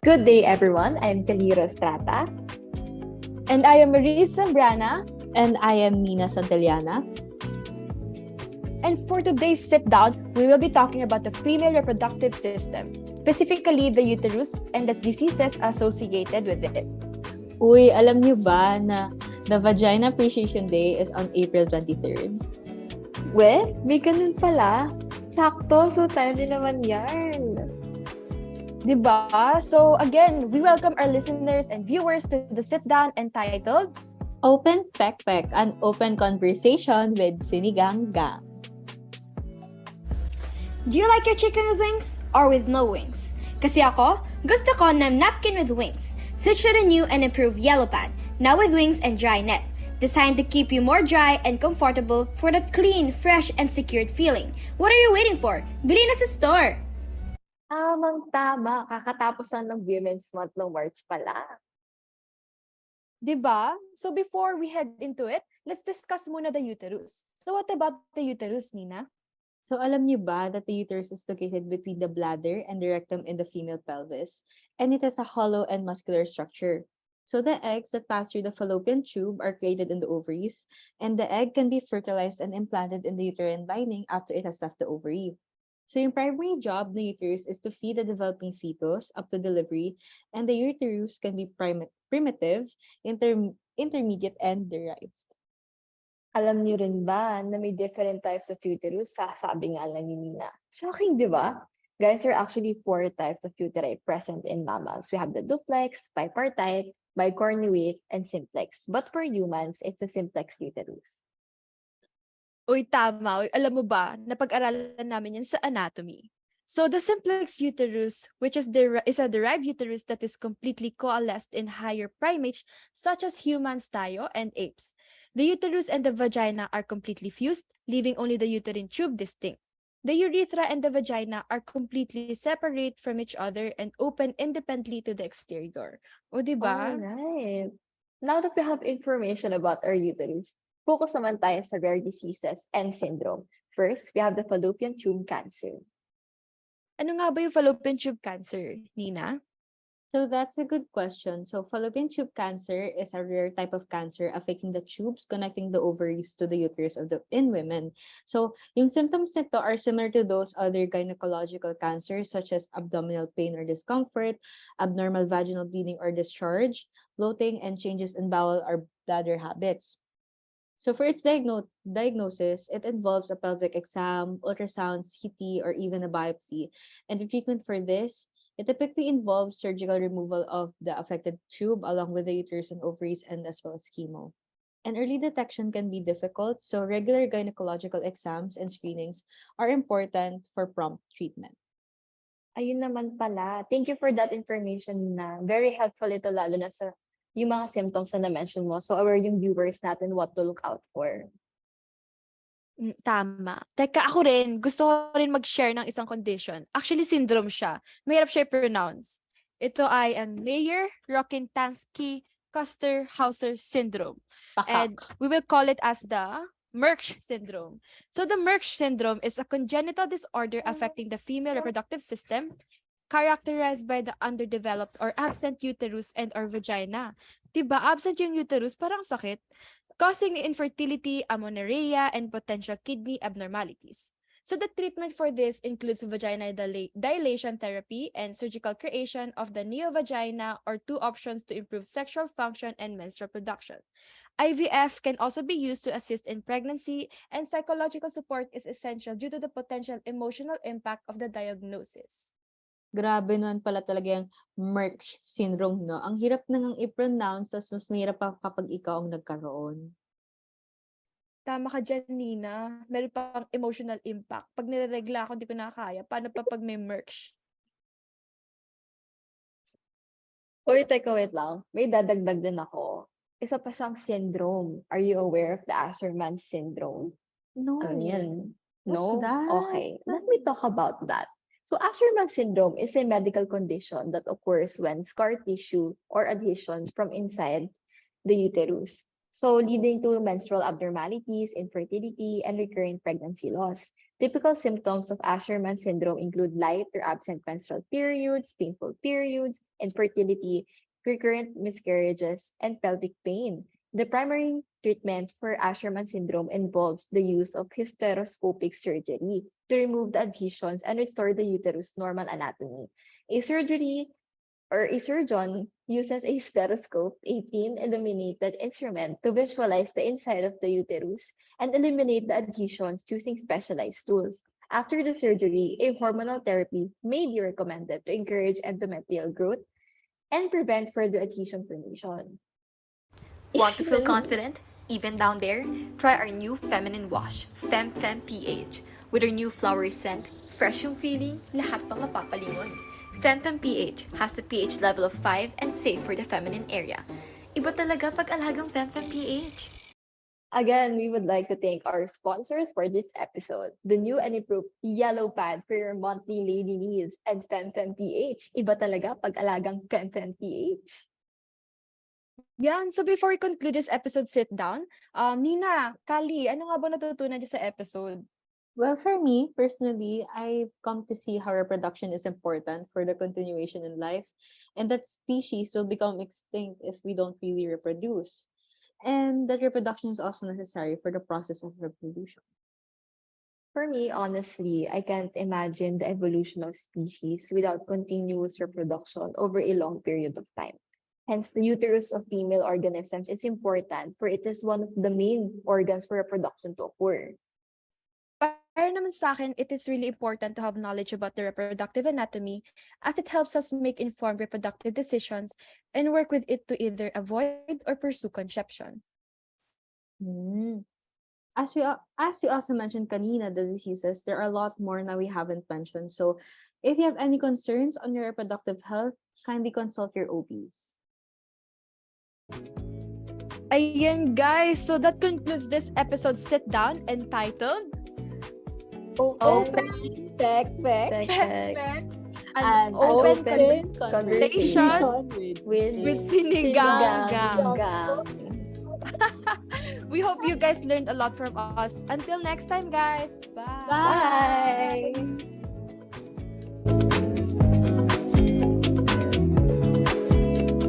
Good day, everyone. I'm Kalira Strata. And I am Marie Zambrana. And I am Nina Santillana. And for today's sit down, we will be talking about the female reproductive system, specifically the uterus and the diseases associated with it. Uy, alam niyo ba na the Vagina Appreciation Day is on April 23rd? May ganun pala. Sakto, so timely naman yan. Diba? So again, we welcome our listeners and viewers to the sit down entitled Open Pekpek, an open conversation with Sinigang Gang. Do you like your chicken with wings or with no wings? Kasi ako, gusto ko ng napkin with wings. Switch to the new and improved Yellow Pad, now with wings and dry net. Designed to keep you more dry and comfortable for that clean, fresh, and secured feeling. What are you waiting for? Bili na sa store! Tamang-tama. Kakatapos lang ng Women's Month ng March pala. Diba? So before we head into it, let's discuss muna the uterus. So what about the uterus, Nina? So alam niyo ba that the uterus is located between the bladder and the rectum in the female pelvis, and it has a hollow and muscular structure. So the eggs that pass through the fallopian tube are created in the ovaries, and the egg can be fertilized and implanted in the uterine lining after it has left the ovary. So yung primary job ng uterus is to feed the developing fetus up to delivery, and the uterus can be primitive, intermediate, and derived. Alam niyo rin ba na may different types of uterus? Sabi nga lang ni Nina. Shocking, di ba? Guys, there are actually 4 types of uteri present in mammals. We have the duplex, bipartite, bicornuate, and simplex. But for humans, it's a simplex uterus. Uy, tama. Uy, alam mo ba, napag-aralan namin yan sa anatomy. So the simplex uterus, which is a derived uterus that is completely coalesced in higher primates such as humans tayo and apes. The uterus and the vagina are completely fused, leaving only the uterine tube distinct. The urethra and the vagina are completely separate from each other and open independently to the exterior. O, diba? Alright. Now that we have information about our uterus, focus naman tayo sa rare diseases and syndrome. First, we have the fallopian tube cancer. Ano nga ba yung fallopian tube cancer, Nina? So that's a good question. So fallopian tube cancer is a rare type of cancer affecting the tubes connecting the ovaries to the uterus in women. So yung symptoms nito are similar to those other gynecological cancers such as abdominal pain or discomfort, abnormal vaginal bleeding or discharge, bloating, and changes in bowel or bladder habits. So for its diagnosis, it involves a pelvic exam, ultrasound, CT, or even a biopsy. And the treatment for this, it typically involves surgical removal of the affected tube along with the uterus and ovaries and as well as chemo. And early detection can be difficult, so regular gynecological exams and screenings are important for prompt treatment. Ayun naman pala. Thank you for that information na. Very helpful ito lalo na sa yung mga symptoms na na-mention mo. So aware yung viewers natin what to look out for. Tama. Teka, ako rin, gusto ko rin mag-share ng isang condition. Actually, syndrome siya. Mahirap siya i-pronounce. Ito ay ang Mayer-Rokitansky-Kuster-Hauser syndrome. And we will call it as the Merck syndrome. So the Merck syndrome is a congenital disorder affecting the female reproductive system characterized by the underdeveloped or absent uterus and or vagina. Diba? Absent yung uterus, parang sakit, causing infertility, amenorrhea, and potential kidney abnormalities. So the treatment for this includes vaginal dilation therapy and surgical creation of the neovagina or 2 options to improve sexual function and menstrual production. IVF can also be used to assist in pregnancy, and psychological support is essential due to the potential emotional impact of the diagnosis. Grabe naman pala talaga yung Merck syndrome, no? Ang hirap na nang i-pronounce, tapos mas mahirap pa kapag ikaw ang nagkaroon. Tama ka dyan, Nina. Meron pang emotional impact. Pag nireregla ako, hindi ko nakakaya. Paano pa pag may Merck? Uy, teka, wait lang. May dadagdag din ako. Isa pa siyang syndrome. Are you aware of the Asherman syndrome? No. Ano yan? What's No? that? Okay, let me talk about that. So Asherman syndrome is a medical condition that occurs when scar tissue or adhesion from inside the uterus so leading to menstrual abnormalities, infertility, and recurrent pregnancy loss. Typical symptoms of Asherman syndrome include light or absent menstrual periods, painful periods, infertility, recurrent miscarriages, and pelvic pain. The primary treatment for Asherman syndrome involves the use of hysteroscopic surgery to remove the adhesions and restore the uterus' normal anatomy. A surgery or a surgeon uses a stethoscope, a thin illuminated instrument, to visualize the inside of the uterus and eliminate the adhesions using specialized tools. After the surgery, a hormonal therapy may be recommended to encourage endometrial growth and prevent further adhesion formation. Want to feel confident? Even down there? Try our new feminine wash, FemFem PH. With our new flowery scent, fresh yung feeling, lahat pa mapapalingon. FemFem PH has a pH level of 5 and safe for the feminine area. Iba talaga pag alagang FemFem PH. Again, we would like to thank our sponsors for this episode. The new and improved yellow pad for your monthly lady needs and FemFem PH. Iba talaga pag alagang FemFem PH. Yan. So before we conclude this episode sit down, Nina, Kali, ano nga ba natutunan niyo sa episode? Well, for me, personally, I've come to see how reproduction is important for the continuation in life, and that species will become extinct if we don't really reproduce. And that reproduction is also necessary for the process of reproduction. For me, honestly, I can't imagine the evolution of species without continuous reproduction over a long period of time. Hence, the uterus of female organisms is important, for it is one of the main organs for reproduction to occur. Para naman sa akin, it is really important to have knowledge about the reproductive anatomy as it helps us make informed reproductive decisions and work with it to either avoid or pursue conception. Mm. As you also mentioned kanina, the diseases, there are a lot more that we haven't mentioned. So if you have any concerns on your reproductive health, kindly consult your OBs. Ayan guys, so that concludes this episode sit down entitled Open, Pekpek, Pekpek, An an open open conversation with Sinigang. Sinigang. We hope you guys learned a lot from us. Until next time, guys. Bye. Bye!